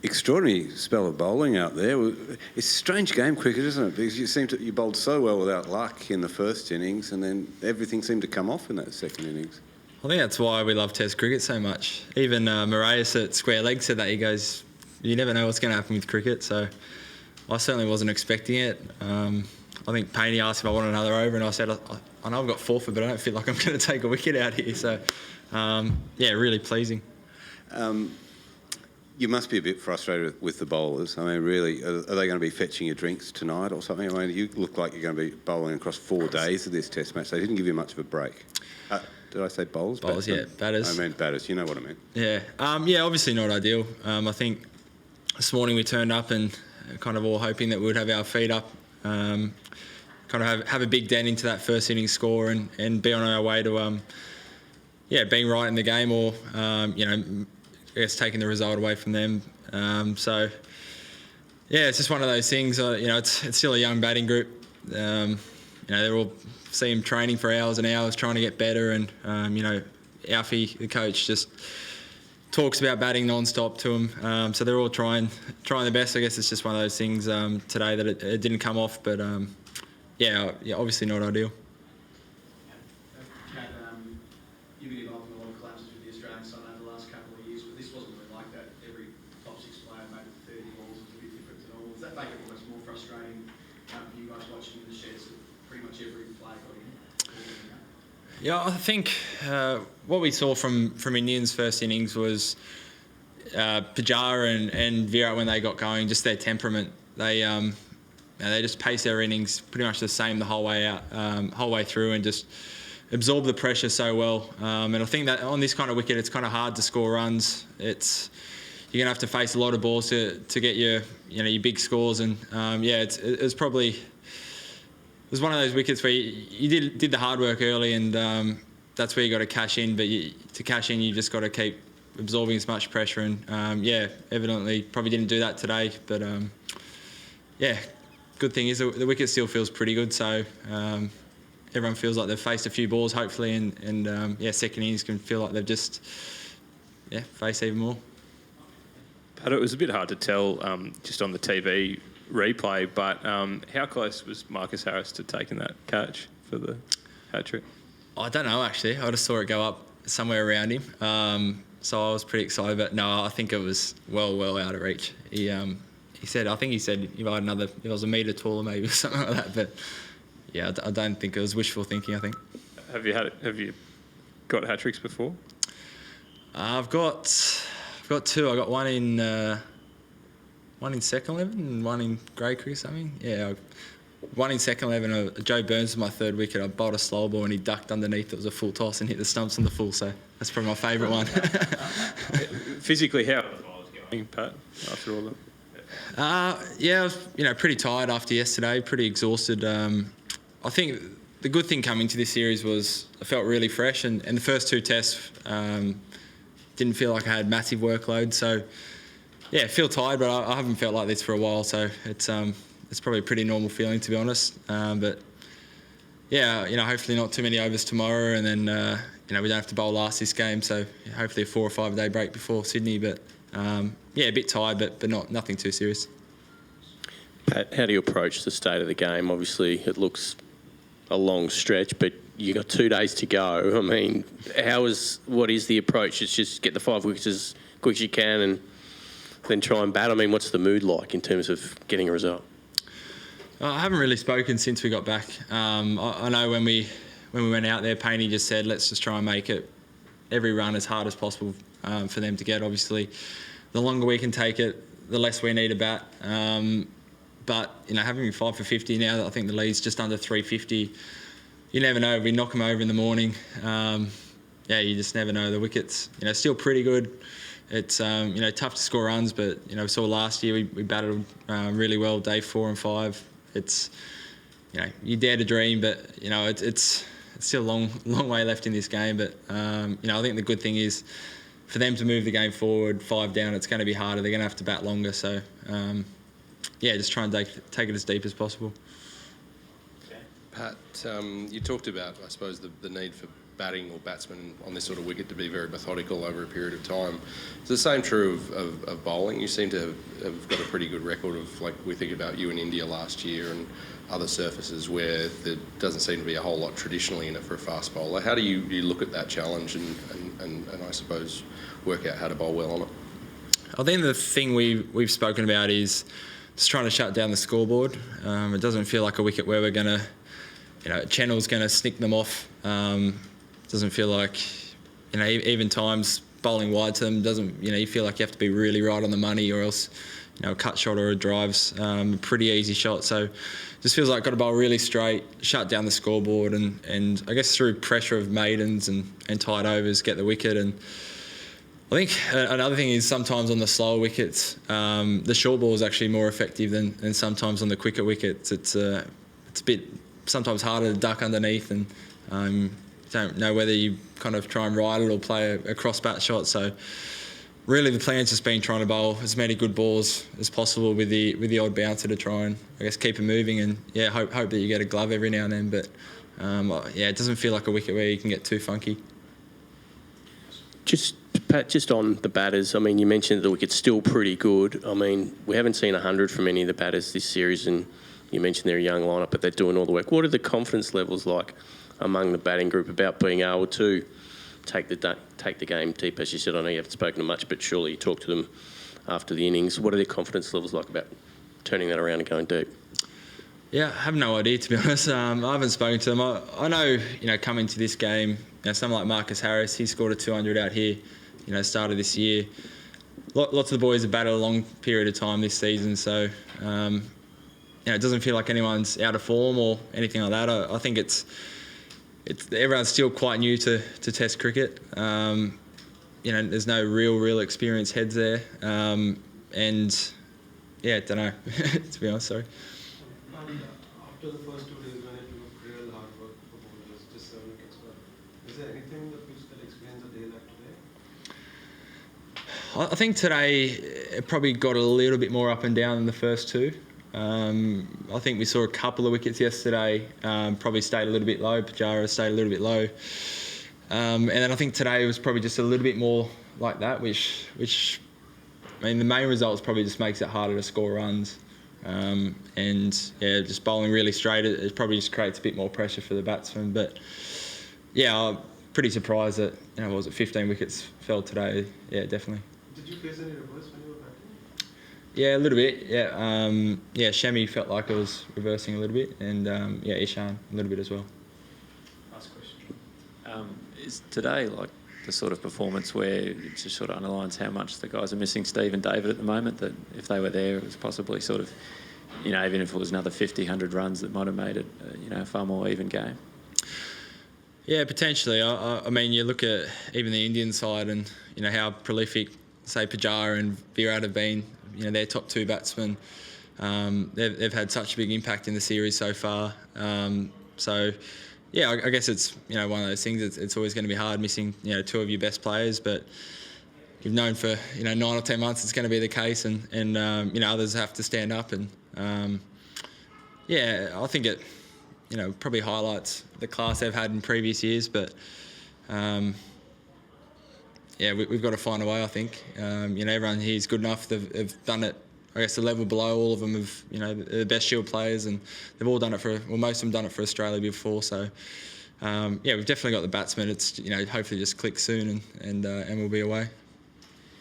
extraordinary spell of bowling out there. It's a strange game, cricket, isn't it? Because you bowled so well without luck in the first innings, and then everything seemed to come off in that second innings. I think that's why we love Test cricket so much. Even Moraes at Square Leg said that. He goes, you never know what's going to happen with cricket, so I certainly wasn't expecting it. I think Painey asked if I wanted another over, and I said, I know I've got forfeit, but I don't feel like I'm going to take a wicket out here. So, really pleasing. You must be a bit frustrated with the bowlers. I mean, really, are they going to be fetching your drinks tonight or something? I mean, you look like you're going to be bowling across 4 days of this Test match. They didn't give you much of a break. Did I say bowlers? Bowlers, yeah, batters. I meant batters. You know what I mean? Yeah, obviously not ideal. I think this morning we turned up and kind of all hoping that we would have our feet up, kind of have a big dent into that first innings score and be on our way to, being right in the game or, I guess taking the result away from them. It's just one of those things. It's still a young batting group. They're all see them training for hours and hours trying to get better, and Alfie, the coach, just talks about batting non-stop to them. So they're all trying their best. I guess it's just one of those things today that it didn't come off, but obviously not ideal. You've been involved in a lot of collapses with the Australian side over the last couple of years, but this wasn't really like that. Every top 6 player made 30 balls. It was a bit different to normal. Does that make it almost more frustrating for you guys watching in the sheds that pretty much every player got in? Yeah, I think what we saw from Indians' first innings was Pujara and Virat when they got going, just their temperament. They just paced their innings pretty much the same the whole way out, whole way through, and just absorb the pressure so well. And I think that on this kind of wicket, it's kind of hard to score runs. You're gonna have to face a lot of balls to get your big scores. And it was one of those wickets where you did the hard work early, and that's where you got to cash in. But to cash in, you just got to keep absorbing as much pressure. And evidently probably didn't do that today. But good thing is the wicket still feels pretty good. So. Everyone feels like they've faced a few balls, hopefully, and second innings can feel like they've just faced even more. But it was a bit hard to tell just on the TV replay, but how close was Marcus Harris to taking that catch for the hat-trick? I don't know, actually. I just saw it go up somewhere around him, so I was pretty excited. But no, I think it was well out of reach. He said if I was a metre taller maybe or something like that, but... Yeah, I don't think it was wishful thinking, I think. Have you got hat-tricks before? I've got 2. I got one in second 11 and one in grade cricket or something. Yeah, one in second 11. Joe Burns was my third wicket. I bowled a slow ball and he ducked underneath. It was a full toss and hit the stumps on the full. So that's probably my favourite one. Physically, how are the bowlers going, Pat, after all that? I was pretty tired after yesterday. Pretty exhausted. I think the good thing coming to this series was I felt really fresh, and the first 2 tests didn't feel like I had massive workload. So, I feel tired, but I haven't felt like this for a while. So it's probably a pretty normal feeling, to be honest. But hopefully not too many overs tomorrow, and then we don't have to bowl last this game. So hopefully a 4 or 5 day break before Sydney. But a bit tired, but nothing too serious. Pat, how do you approach the state of the game? Obviously, it looks a long stretch, but you got 2 days to go. I mean, what is the approach? It's just get the 5 wickets as quick as you can and then try and bat. I mean, what's the mood like in terms of getting a result? I haven't really spoken since we got back. I know when we went out there, Painey just said, let's just try and make it every run as hard as possible for them to get. Obviously, the longer we can take it, the less we need a bat. But, having been 5 for 50 now, I think the lead's just under 350. You never know. If we knock them over in the morning, you just never know. The wicket's, still pretty good. It's, tough to score runs, but, we saw last year we battled really well day 4 and 5. It's, you dare to dream, but, it's still a long way left in this game. But, I think the good thing is for them to move the game forward, 5 down, it's going to be harder. They're going to have to bat longer. So, just try and take it as deep as possible. Pat, you talked about, I suppose, the need for batting or batsmen on this sort of wicket to be very methodical over a period of time. Is the same true of bowling? You seem to have got a pretty good record of, like, we think about you in India last year and other surfaces where there doesn't seem to be a whole lot traditionally in it for a fast bowler. How do you look at that challenge and I suppose work out how to bowl well on it? I think the thing we've spoken about is just trying to shut down the scoreboard. It doesn't feel like a wicket where we're going to, Channel's going to snick them off. Doesn't feel like, even times bowling wide to them doesn't, you feel like you have to be really right on the money, or else, a cut shot or a drive's a pretty easy shot. So just feels like got to bowl really straight, shut down the scoreboard, and I guess through pressure of maidens and tight overs, get the wicket. And I think another thing is sometimes on the slower wickets, the short ball is actually more effective than sometimes on the quicker wickets. It's a bit sometimes harder to duck underneath, and don't know whether you kind of try and ride it or play a cross bat shot. So really the plan's just been trying to bowl as many good balls as possible with the odd bouncer to try and, I guess, keep it moving, and hope that you get a glove every now and then. But it doesn't feel like a wicket where you can get too funky. Pat, just on the batters, I mean, you mentioned the wicket's still pretty good. I mean, we haven't seen 100 from any of the batters this series, and you mentioned they're a young lineup, but they're doing all the work. What are the confidence levels like among the batting group about being able to take the game deep? As you said, I know you haven't spoken to much, but surely you talk to them after the innings. What are their confidence levels like about turning that around and going deep? Yeah, I have no idea, to be honest. I haven't spoken to them. I know, coming to this game, someone like Marcus Harris, he scored a 200 out here, start of this year. Lots of the boys have batted a long period of time this season, so it doesn't feel like anyone's out of form or anything like that. I think it's everyone's still quite new to Test cricket. There's no real experienced heads there, and don't know to be honest. Sorry. And after the first 2 days when it took real hard work for bowlers, just 7 wickets, but is there anything that explains a day like today? I think today it probably got a little bit more up and down than the first two. I think we saw a couple of wickets yesterday, probably stayed a little bit low. Pujara stayed a little bit low. And then I think today was probably just a little bit more like that, which the main results probably just makes it harder to score runs. Just bowling really straight, it probably just creates a bit more pressure for the batsmen. But I'm pretty surprised that, 15 wickets fell today. Yeah, definitely. Did you face any reverse when you were batting? Yeah, a little bit. Yeah, Shemi felt like it was reversing a little bit, and Ishan a little bit as well. Last question. Is today like the sort of performance where it just sort of underlines how much the guys are missing Steve and David at the moment, that if they were there, it was possibly sort of, even if it was another 50, 100 runs, that might have made it, a far more even game? Yeah, potentially. I mean, you look at even the Indian side and, how prolific, say, Pujara and Virat have been, their top two batsmen. They've had such a big impact in the series so far. I guess it's, one of those things. It's always going to be hard missing, two of your best players, but you've known for, 9 or 10 months it's going to be the case, and others have to stand up. And, I think it, probably highlights the class they've had in previous years, but, we've got to find a way, I think. Everyone here is good enough. They've done it, I guess, the level below. All of them have, the best Shield players, and they've all done it most of them done it for Australia before. So, we've definitely got the batsmen. It's, hopefully just click soon and we'll be away.